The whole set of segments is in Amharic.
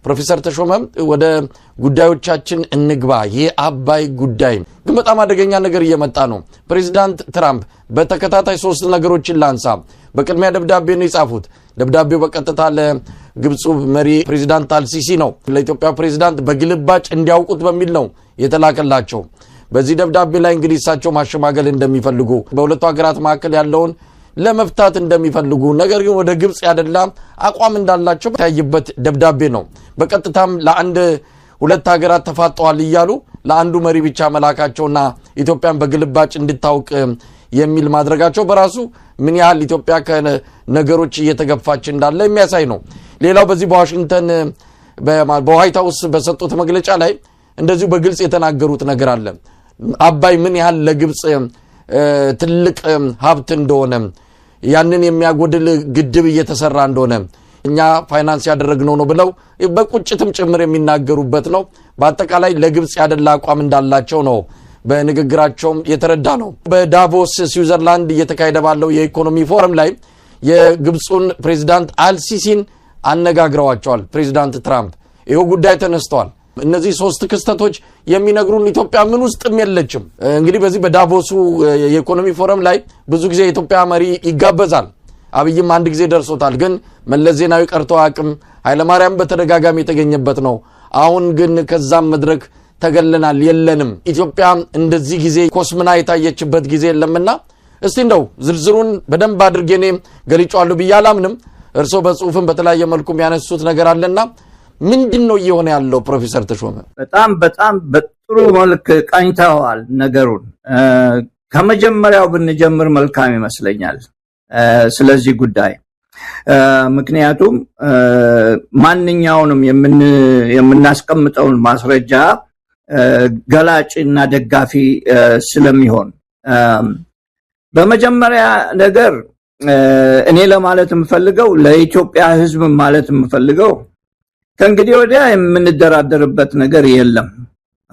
ፕሮፌሰር ተሾመም ወደ ጉዳዮቻችን እንግባ። የአባይ ጉዳይ ግን በጣም አደገኛ ነገር እየመጣ ነው። ፕሬዝዳንት ትራምፕ በተከታታይ 3 ነገሮችን ላንሳ። በቅድሚያ ደብዳቤ ነው የጻፉት። ደብዳቤው በቀጥታ ለግብፁ መሪ ፕሬዝዳንት አልሲሲ ነው። ለኢትዮጵያ ፕሬዝዳንት በግልባጭ እንዲያውቁት በሚል ነው የተላከላቸው። በዚህ ደብዳቤ ላይ እንግዲህ እሳቸው ማሸማገል እንደሚፈልጉ በሁለቱ ሀገራት መካከል ያለውን ለመፍታት እንደሚፈልጉ ነገር ግን ወደ ግብጽ ያደላ አቋም እንዳላቸው ታይበት ደብዳቤ ነው። በቀጥታም ለአንድ ሁለት ሀገራት ተፋጠዋል ይያሉ ለአንዱ መሪ ብቻ መላካቸውና ኢትዮጵያን በግልባጭ እንድታውቅ የሚል ማድረጋቸው በራሱ ምን ያህል ኢትዮጵያ ከነገሮች እየተገፋች እንዳለ የሚያሳይ ነው። ሌላው በዚህ በዋሽንግተን በዋይት ሃውስ በሰጡት መግለጫ ላይ እንደዚሁ በግልጽ የተናገሩት ነገር አለ። አባይ ምን ያህል ለግብጽ ትልቅ ሀብት እንደሆነ ያንን የሚያጎድል ግድብ እየተሰራ እንደሆነ እኛ ፋይናንስ ያደረግነው ነው ብለው በቁጭትም ጭምር የሚናገሩበት ነው። በአጠቃላይ ለግብጽ ያደላ አቋም እንዳላቸው ነው በንግግራቸውም የተረዳ ነው። በዳቮስ ስዊዘርላንድ እየተካሄደ ባለው የኢኮኖሚ ፎረም ላይ የግብጹን ፕሬዝዳንት አልሲሲን አነጋግረዋቸዋል ፕሬዝዳንት ትራምፕ። ይሄው ጉዳይ ተነስተዋል። እነዚህ 3 ክስተቶች የሚነግሩን ኢትዮጵያ ምን ውስጥም የለችም። እንግዲህ በዚህ በዳቮሱ የኢኮኖሚ ፎረም ላይ ብዙ ጊዜ የኢትዮጵያ መሪ ይጋበዛል። አብይም አንድ ጊዜ ደርሶታል። ግን መለስ ዜናዊ ቀርቶ አቅም ኃይለማርያም በተደጋጋሚ የተገኘበት ነው። አሁን ግን ከዛም መድረክ ተገለናል የለንም። ኢትዮጵያ እንደዚህ ጊዜ ኮስምና የታየችበት ጊዜ የለምና እስቲ እንደው ዝርዝሩን በደንብ አድርጌኔ ገልጫለሁ ብያላምንም እርሶ በጽሁፍም በተለያየ መልኩ ያነሱት ነገር አለና ምንድነው እየሆነ ያለው? ፕሮፌሰር ተሾመ በጣም በጥሩ መልክ ቃኝተዋል ነገሩን። ከመጀመሪያው ብንጀምር መልካም ይመስለኛል ስለዚህ ጉዳይ። ምክንያቱም ማንኛውንም የምናስቀምጠውን ማስረጃ ገላጭና ደጋፊ ስለሚሆን በመጀመሪያ ነገር እኔ ለማለት የምፈልገው ለኢትዮጵያ ሕዝብ ማለት የምፈልገው ከእንግዲህ ወዲያ የምንደራደርበት ነገር የለም።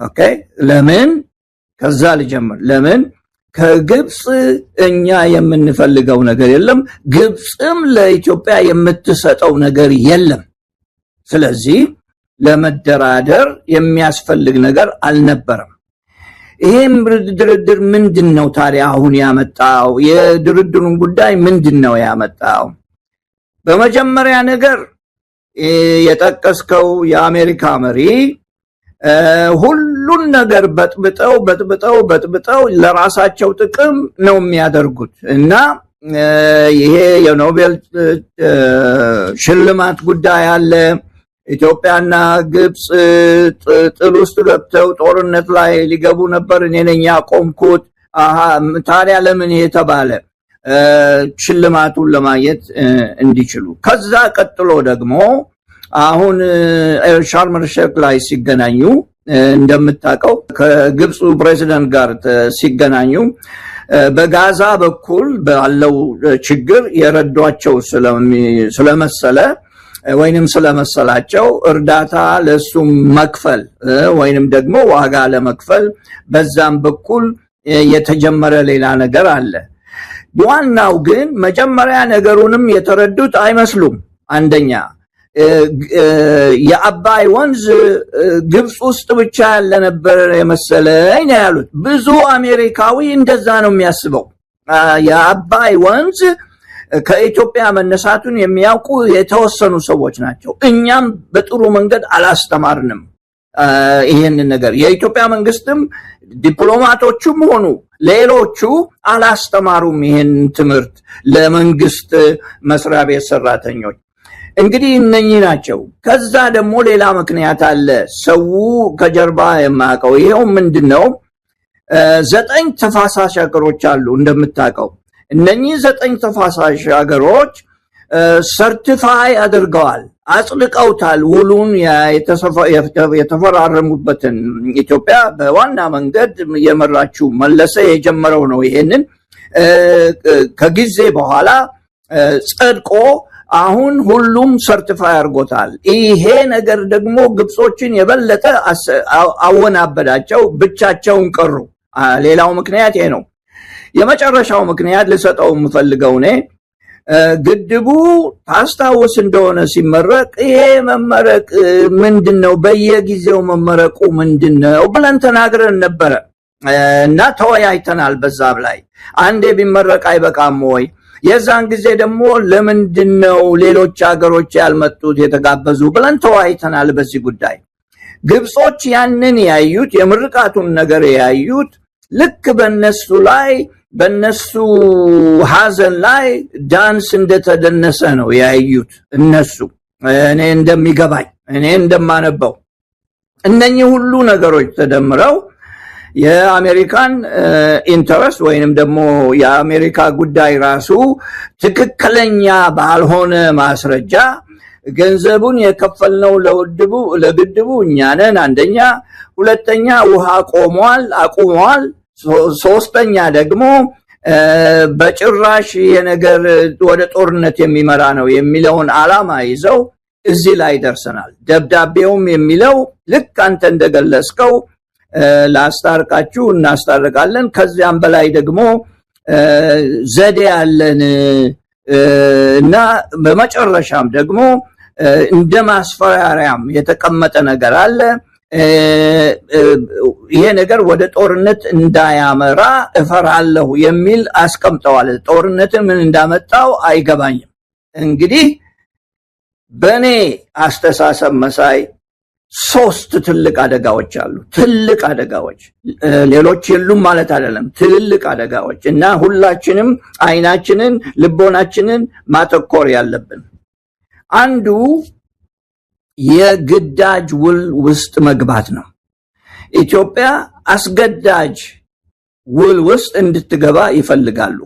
ኦኬ ለምን ከዛ ልጀምር። ለምን ከግብጽ እኛ የምንፈልገው ነገር የለም፣ ግብጽም ለኢትዮጵያ የምትሰጠው ነገር የለም። ስለዚህ ለመደራደር የሚያስፈልግ ነገር አልነበረም። ይሄም ድርድር ምንድነው ታዲያ አሁን ያመጣው? የድርድሩን ጉዳይ ምንድነው ያመጣው? በመጀመሪያ ነገር የጠቀስከው የአሜሪካ መሪ ሁሉን ነገር በጥብጠው ለራሳቸው ጥቅም ነው የሚያደርጉት እና ይሄ የኖቤል ሽልማት ጉዳይ አለ። ኢትዮጵያና ግብጽ ጥል ውስጥ ገብተው ጦርነት ላይ ሊገቡ ነበር፣ እኔ ነኝ ያቆምኩት። ታዲያ ለምን ይሄ ተባለ? ሽልማቱን ለማየት እንዲችሉ። ከዛ ቀጥሎ ደግሞ አሁን ሻርም ኤል-ሼክ ላይ ሲገናኙ እንደምታውቀው ከግብፁ ፕሬዝዳንት ጋር ሲገናኙ በጋዛ በኩል ባለው ችግር የረዷቸው ስለመሰለ ወይንም ስለመሰላቸው እርዳታ ለሱም መክፈል ወይንም ደግሞ ዋጋ ለመክፈል በዛም በኩል የተጀመረ ሌላ ነገር አለ። ዋናው ግን መጀመሪያ ነገሩንም የተረዱት አይመስሉም። አንደኛ የአባይ ወንዝ ግብጽ ውስጥ ብቻ ያለ ነበር የመሰለኝ ያሉት። ብዙ አሜሪካዊ እንደዛ ነው የሚያስበው። የአባይ ወንዝ ከኢትዮጵያ መነሳቱን የሚያውቁ የተወሰኑ ሰዎች ናቸው። እኛም በጥሩ መንገድ አላስተማርንም ይሄንን ነገር። የኢትዮጵያ መንግስትም ዲፕሎማቶቹም ሆኑ ሌሎቹ አላስተማሩም ይሄን ትምህርት ለመንግስት መስሪያ ቤት ሰራተኞች። እንግዲህ እነኚህ ናቸው። ከዛ ደግሞ ሌላ ምክንያት አለ ሰው ከጀርባ የማያውቀው። ይሄው ምንድነው? 9 ተፋሳሽ ሀገሮች አሉ እንደምታውቀው። እነኚህ 9 ተፋሳሽ ሀገሮች ሰርቲፋይ አድርገዋል፣ አጽድቀውታል። ውሉን የተፈራረሙበትን ኢትዮጵያ በዋና መንገድ የመራችው መለሰ የጀመረው ነው። ይሄንን ከጊዜ በኋላ ጸድቆ አሁን ሁሉም ሰርቲፋይ አድርጎታል። ይሄ ነገር ደግሞ ግብጾችን የበለጠ አወናበዳቸው፣ ብቻቸውን ቀሩ። ሌላው ምክንያት ይሄ ነው። የመጨረሻው ምክንያት ልሰጠው የምፈልገው እኔ ግድቡ ታስታውስ እንደሆነ ሲመረቅ ይሄ መመረቅ ምንድነው በየጊዜው መመረቁ ምንድነው ብለን ተናግረን ነበር እና ተወያይተናል በዛብ ላይ አንዴ ቢመረቅ አይበቃም ወይ የዛን ጊዜ ደግሞ ለምንድነው ሌሎች ሀገሮች ያልመጡት የተጋበዙ ብለን ተወያይተናል በዚህ ጉዳይ ግብጾች ያንን ያዩት የምርቃቱን ነገር ያዩት ልክ በነሱ ሐዘን ላይ ዳንስ እንደተደነሰ ነው ያዩት እነሱ እኔ እንደሚገባኝ እኔ እንደማነበው እነኚህ ሁሉ ነገሮች ተደምረው የአሜሪካን ኢንተረስት ወይንም ደግሞ የአሜሪካ ጉዳይ ራሱ ትክክለኛ ባልሆነ ማስረጃ ገንዘቡን የከፈልነው ለግድቡ እኛ ነን አንደኛ ሁለተኛ ውሃ አቁሟል ሶስተኛ ደግሞ በጭራሽ የነገር ወደ ጦርነት የሚመራ ነው የሚለውን ዓላማ ይዘው እዚህ ላይ ደርሰናል ደብዳቤውም የሚለው ልክ አንተ እንደገለጽከው ላስታርቃችሁ እናስታርቃለን ከዚያም በላይ ደግሞ ዘዴ ያለን እና በመጨረሻም ደግሞ እንደ ማስፈራሪያም የተቀመጠ ነገር አለ ይሄ ነገር ወደ ጦርነት እንዳያመራ እፈራለሁ የሚል አስቀምጠዋል ጦርነትን ምን እንዳመጣው አይገባኝም እንግዲህ በኔ አስተሳሰብ መሳይ ሶስት ትልቅ አደጋዎች አሉ ትልቅ አደጋዎች ሌሎች የሉም ማለት አይደለም ትልቅ አደጋዎች እና ሁላችንም አይናችንን ልቦናችንን ማተኮር ያለብን አንዱ የግዳጅ ውል ውስጥ መግባት ነው ኢትዮጵያ አስገዳጅ ውል ውስጥ እንድትገባ ይፈልጋሉ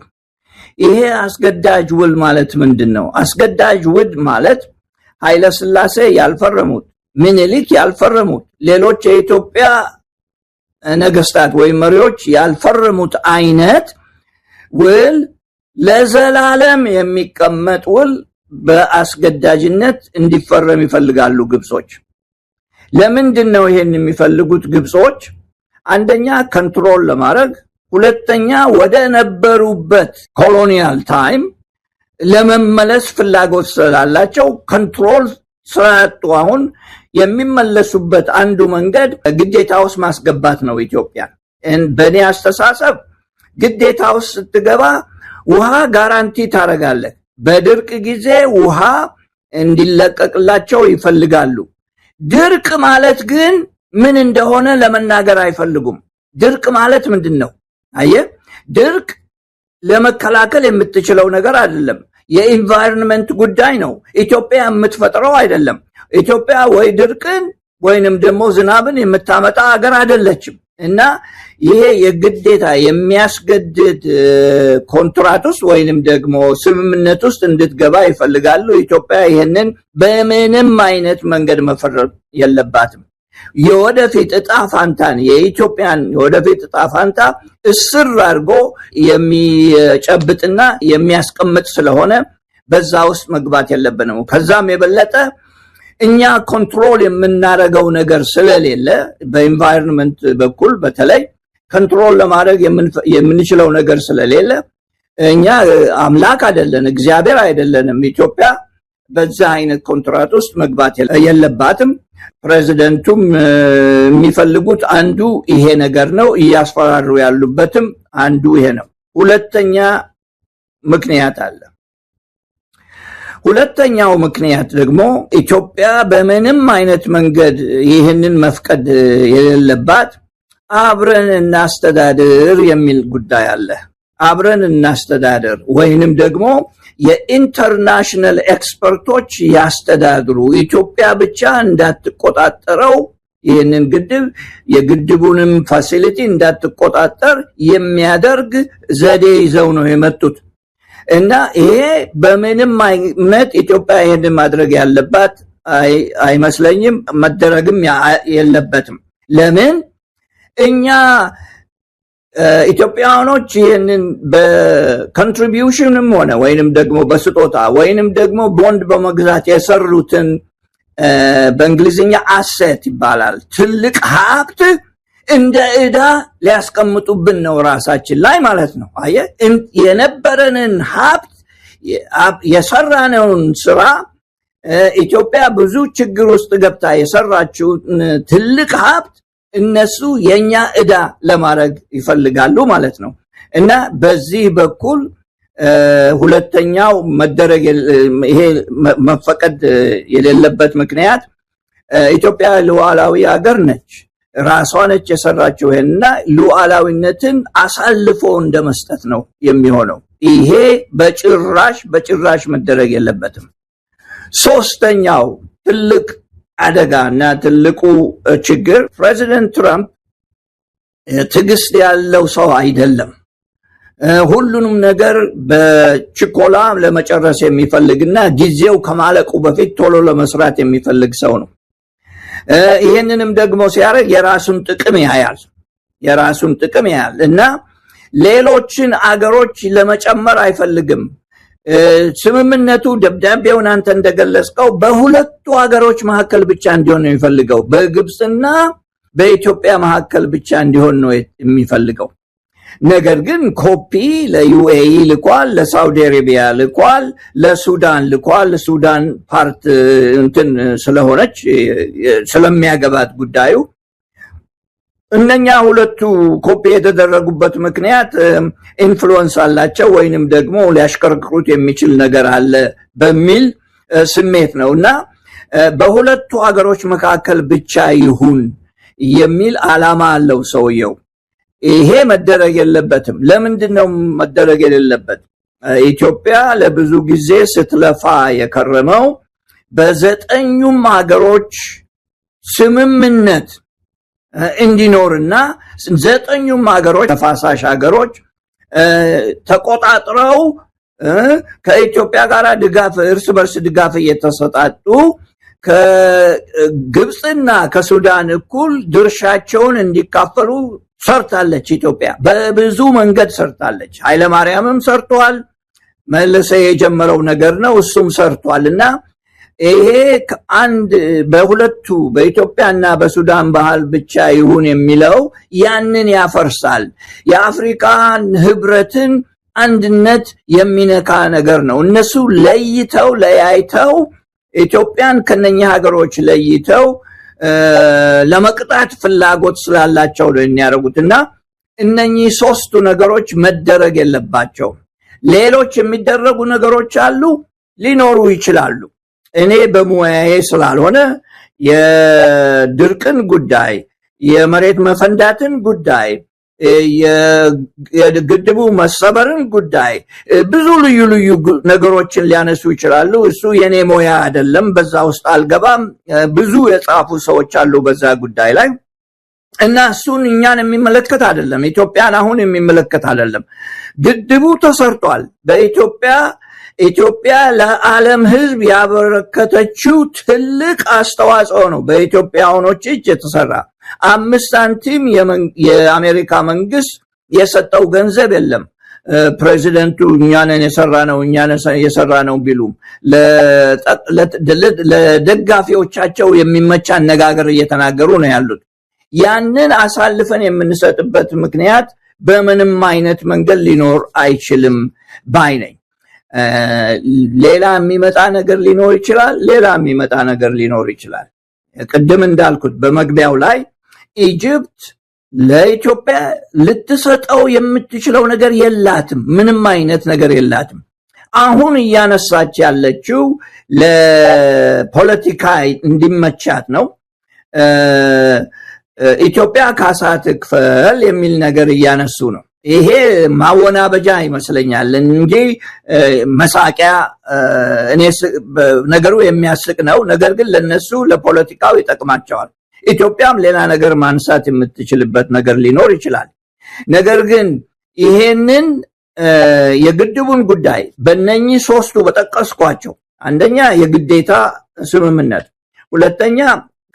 ይሄ አስገዳጅ ውል ማለት ምንድነው አስገዳጅ ውል ማለት ኃይለ ሥላሴ ያልፈረሙት ምኒልክ ያልፈረሙት ሌሎች የኢትዮጵያ ነገስታት ወይ መሪዎች ያልፈረሙት አይነት ውል ለዘላለም የሚቀመጥ ውል በአስገዳጅነት እንዲፈረም ይፈልጋሉ ግብጾች ለምንድነው ይሄን የሚፈልጉት ግብጾች አንደኛ ኮንትሮል ለማድረግ ሁለተኛ ወደ ነበሩበት ኮሎኒያል ታይም ለመመለስ ፍላጎት ስላላቸው ኮንትሮል ስራቱ አሁን የሚመለሱበት አንዱ መንገድ ግዴታ ውስጥ ማስገባት ነው ኢትዮጵያ በእኔ አስተሳሰብ ግዴታ ውስጥ ስትገባ ውሃ ጋራንቲ ታረጋለህ በድርቅ ጊዜ ውሃ እንዲለቀቅላቸው ይፈልጋሉ ድርቅ ማለት ግን ምን እንደሆነ ለመናገር አይፈልጉም ድርቅ ማለት ምንድነው አየህ ድርቅ ለመከላከል የምትችለው ነገር አይደለም የኢንቫይሮንመንት ጉዳይ ነው ኢትዮጵያ የምትፈጥረው አይደለም ኢትዮጵያ ወይ ድርቅን ወይንም ደግሞ ዝናብን የምታመጣ ሀገር አይደለችም እና ይሄ የግዴታ የሚያስገድድ ኮንትራክት ውስጥ ወይንም ደግሞ ስምምነት ውስጥ እንድትገባ ይፈልጋሉ ኢትዮጵያ ይሄንን በምንም አይነት መንገድ መፈረም የለባትም የወደፊት ዕጣ ፋንታን የኢትዮጵያን የወደፊት ዕጣ ፋንታ እስር አድርጎ የሚጨብጥና የሚያስቀምጥ ስለሆነ በዛ ውስጥ መግባት የለብንም ከዛም የበለጠ እኛ ኮንትሮል የምናረጋው ነገር ስለሌለ በኢንቫይሮንመንት በኩል በተለይ ኮንትሮል ለማድረግ የምንችለው ነገር ስለሌለ እኛ አምላክ አይደለን እግዚአብሔር አይደለንም ኢትዮጵያ በዛ አይነት ኮንትራክት ውስጥ መግባት የለባትም ፕሬዚደንቱም የሚፈልጉት አንዱ ይሄ ነገር ነው እያስፈራሩ ያሉበትም አንዱ ይሄ ነው ሁለተኛ ምክንያት አለ ሁለተኛው ምክንያት ደግሞ ኢትዮጵያ በምንም አይነት መንገድ ይህንን መፍቀድ የሌለባት አብረን እናስተዳድር የሚል ጉዳይ አለ አብረን እናስተዳድር ወይንም ደግሞ የኢንተርናሽናል ኤክስፐርቶች ያስተዳድሩ ኢትዮጵያ ብቻ እንዳትቆጣጠረው ይህንን ግድብ የግድቡንም ፋሲሊቲ እንዳትቆጣጠር የሚያደርግ ዘዴ ይዘው ነው የመጡት እና ይሄ በምንም አይነት ኢትዮጵያ ይሄንን ማድረግ ያለባት አይመስለኝም መደረግም የለበትም ለምን እኛ ኢትዮጵያኖች ይሄንን በኮንትሪቢዩሽንም ሆነ ወይንም ደግሞ በስጦታ ወይንም ደግሞ ቦንድ በመግዛት የሰሩትን በእንግሊዝኛ አሴት ይባላል ትልቅ ሀብት እንደ ዕዳ ሊያስቀምጡብን ነው ራሳችን ላይ ማለት ነው አየ የነበረንን ሀብት የሰራነውን ስራ ኢትዮጵያ ብዙ ችግር ውስጥ ገብታ የሰራችው ትልቅ ሀብት እነሱ የኛ ዕዳ ለማድረግ ይፈልጋሉ ማለት ነው። እና በዚህ በኩል ሁለተኛው መደረግ ይሄ መፈቀድ የሌለበት ምክንያት ኢትዮጵያ ሉዓላዊ ሀገር ነች። ራሷ ነች የሰራችው እና ሉዓላዊነትን አሳልፎ እንደመስጠት ነው የሚሆነው። ይሄ በጭራሽ መደረግ የለበትም። ሶስተኛው ትልቅ አደጋና ትልቁ ችግር ፕሬዚደንት ትራምፕ ትዕግስት ያለው ሰው አይደለም። ሁሉንም ነገር በችኮላ ለመጨረስ የሚፈልግና ጊዜው ከማለቁ በፊት ቶሎ ለመስራት የሚፈልግ ሰው ነው። ይሄንንም ደግሞ ሲያደርግ የራሱን ጥቅም ያያል እና ሌሎችን አገሮች ለመጨመር አይፈልግም። ስምምነቱ ደብዳቤውን አንተ እንደገለጽከው በሁለቱ ሀገሮች መካከል ብቻ እንዲሆን ነው የሚፈልገው። በግብጽና በኢትዮጵያ መካከል ብቻ እንዲሆን ነው የሚፈልገው። ነገር ግን ኮፒ ለዩኤኢ ልኳል፣ ለሳውዲ አረቢያ ልኳል፣ ለሱዳን ልኳል። ሱዳን ፓርት እንትን ስለሆነች ስለሚያገባት ጉዳዩ እነኛ ሁለቱ ኮፒ የተደረጉበት ምክንያት ኢንፍሉዌንስ አላቸው ወይንም ደግሞ ሊያሽከርክሩት የሚችል ነገር አለ በሚል ስሜት ነውና በሁለቱ ሀገሮች መካከል ብቻ ይሁን የሚል ዓላማ አለው ሰውየው። ይሄ መደረግ የለበትም። ለምንድነው መደረግ የሌለበት? ኢትዮጵያ ለብዙ ጊዜ ስትለፋ የከረመው በዘጠኙም ሀገሮች ስምምነት እንዲኖርና ዘጠኙም ሀገሮች ተፋሳሽ ሀገሮች ተቆጣጥረው ከኢትዮጵያ ጋር ድጋፍ እርስ በርስ ድጋፍ እየተሰጣጡ ከግብጽና ከሱዳን እኩል ድርሻቸውን እንዲካፈሉ ሰርታለች። ኢትዮጵያ በብዙ መንገድ ሰርታለች። ኃይለ ማርያምም ሰርቷል። መለሰ የጀመረው ነገር ነው፣ እሱም ሰርቷልና ይሄ አንድ በሁለቱ በኢትዮጵያና በሱዳን ባህል ብቻ ይሁን የሚለው ያንን ያፈርሳል። የአፍሪካን ህብረትን አንድነት የሚነካ ነገር ነው። እነሱ ለያይተው ኢትዮጵያን ከነኛ ሀገሮች ለይተው ለመቅጣት ፍላጎት ስላላቸው ነው የሚያደርጉትና እነኚህ ሶስቱ ነገሮች መደረግ የለባቸው። ሌሎች የሚደረጉ ነገሮች አሉ፣ ሊኖሩ ይችላሉ። እኔ በሙያዬ ስላልሆነ የድርቅን ጉዳይ፣ የመሬት መፈንዳትን ጉዳይ፣ የግድቡ መሰበርን ጉዳይ ብዙ ልዩ ነገሮችን ሊያነሱ ይችላሉ። እሱ የኔ ሙያ አይደለም፣ በዛ ውስጥ አልገባም። ብዙ የጻፉ ሰዎች አሉ በዛ ጉዳይ ላይ እና እሱን እኛን የሚመለከት አይደለም። ኢትዮጵያን አሁን የሚመለከት አይደለም። ግድቡ ተሰርቷል። ኢትዮጵያ ለዓለም ህዝብ ያበረከተችው ትልቅ አስተዋጽኦ ነው። በኢትዮጵያውያኖች እጅ የተሰራ 5 ሳንቲም የአሜሪካ መንግስት የሰጠው ገንዘብ የለም። ፕሬዚደንቱ እኛንን የሰራ ነው ቢሉም ለደጋፊዎቻቸው የሚመች አነጋገር እየተናገሩ ነው ያሉት። ያንን አሳልፈን የምንሰጥበት ምክንያት በምንም አይነት መንገድ ሊኖር አይችልም ባይ ነኝ። ሌላ የሚመጣ ነገር ሊኖር ይችላል። ቅድም እንዳልኩት በመግቢያው ላይ ኢጅፕት ለኢትዮጵያ ልትሰጠው የምትችለው ነገር የላትም። ምንም አይነት ነገር የላትም። አሁን እያነሳች ያለችው ለፖለቲካ እንዲመቻት ነው። ኢትዮጵያ ካሳ ትክፈል የሚል ነገር እያነሱ ነው። ይሄ ማወናበጃ ይመስለኛል እንጂ መሳቂያ ነገሩ የሚያስቅ ነው። ነገር ግን ለነሱ ለፖለቲካው ይጠቅማቸዋል። ኢትዮጵያም ሌላ ነገር ማንሳት የምትችልበት ነገር ሊኖር ይችላል። ነገር ግን ይሄንን የግድቡን ጉዳይ በእነኚህ ሶስቱ በጠቀስኳቸው፣ አንደኛ የግዴታ ስምምነት፣ ሁለተኛ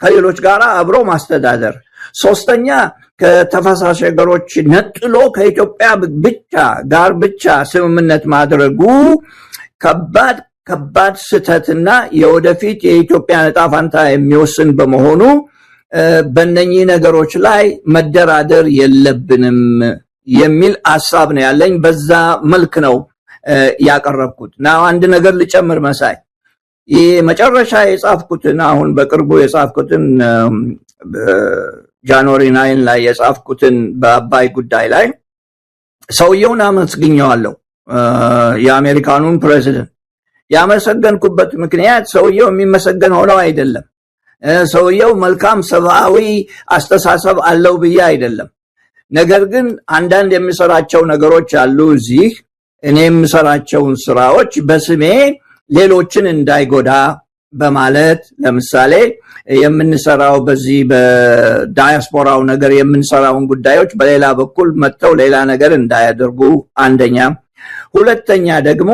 ከሌሎች ጋር አብሮ ማስተዳደር፣ ሶስተኛ ከተፋሳሽ ሀገሮች ነጥሎ ከኢትዮጵያ ብቻ ስምምነት ማድረጉ ከባድ ስህተትና የወደፊት የኢትዮጵያ ዕጣ ፈንታ የሚወስን በመሆኑ በእነኚህ ነገሮች ላይ መደራደር የለብንም የሚል ሐሳብ ነው ያለኝ። በዛ መልክ ነው ያቀረብኩት። እና አንድ ነገር ልጨምር መሳይ፣ ይሄ መጨረሻ የጻፍኩትን አሁን በቅርቡ የጻፍኩትን ጃንዋሪ 9 ላይ የጻፍኩትን በአባይ ጉዳይ ላይ ሰውየውን አመስግኘዋለሁ። የአሜሪካኑን ፕሬዝዳንት ያመሰገንኩበት ምክንያት ሰውየው የሚመሰገን ሆነው አይደለም። ሰውየው መልካም ሰብአዊ አስተሳሰብ አለው ብዬ አይደለም። ነገር ግን አንዳንድ የሚሰራቸው ነገሮች አሉ። እዚህ እኔ የምሰራቸውን ስራዎች በስሜ ሌሎችን እንዳይጎዳ በማለት ለምሳሌ የምንሰራው በዚህ በዳያስፖራው ነገር የምንሰራውን ጉዳዮች በሌላ በኩል መጥተው ሌላ ነገር እንዳያደርጉ አንደኛ፣ ሁለተኛ ደግሞ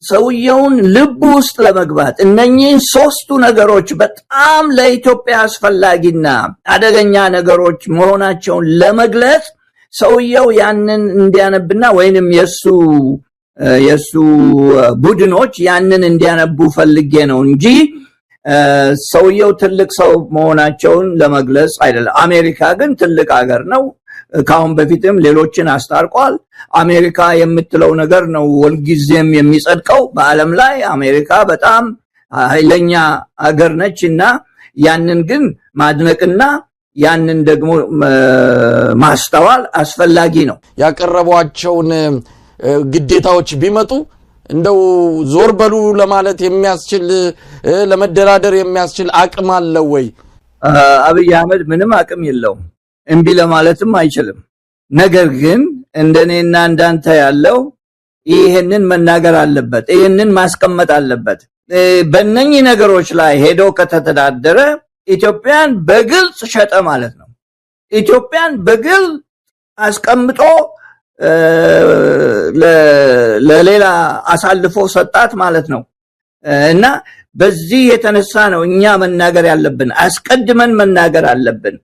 ሰውየውን ልብ ውስጥ ለመግባት እነኚህ ሶስቱ ነገሮች በጣም ለኢትዮጵያ አስፈላጊና አደገኛ ነገሮች መሆናቸውን ለመግለጽ ሰውየው ያንን እንዲያነብና ወይንም የሱ ቡድኖች ያንን እንዲያነቡ ፈልጌ ነው እንጂ ሰውየው ትልቅ ሰው መሆናቸውን ለመግለጽ አይደለም። አሜሪካ ግን ትልቅ ሀገር ነው። ካሁን በፊትም ሌሎችን አስታርቋል። አሜሪካ የምትለው ነገር ነው ወልጊዜም የሚጸድቀው በዓለም ላይ። አሜሪካ በጣም ኃይለኛ ሀገር ነችና ያንን ግን ማድነቅና ያንን ደግሞ ማስተዋል አስፈላጊ ነው። ያቀረቧቸውን ግዴታዎች ቢመጡ እንደው ዞር በሉ ለማለት የሚያስችል ለመደራደር የሚያስችል አቅም አለው ወይ? አብይ አህመድ ምንም አቅም የለውም። እምቢ ለማለትም አይችልም። ነገር ግን እንደኔና እንዳንተ ያለው ይሄንን መናገር አለበት፣ ይሄንን ማስቀመጥ አለበት። በእነኚህ ነገሮች ላይ ሄዶ ከተተዳደረ ኢትዮጵያን በግልጽ ሸጠ ማለት ነው። ኢትዮጵያን በግልጽ አስቀምጦ ለሌላ አሳልፎ ሰጣት ማለት ነው። እና በዚህ የተነሳ ነው እኛ መናገር ያለብን፣ አስቀድመን መናገር አለብን።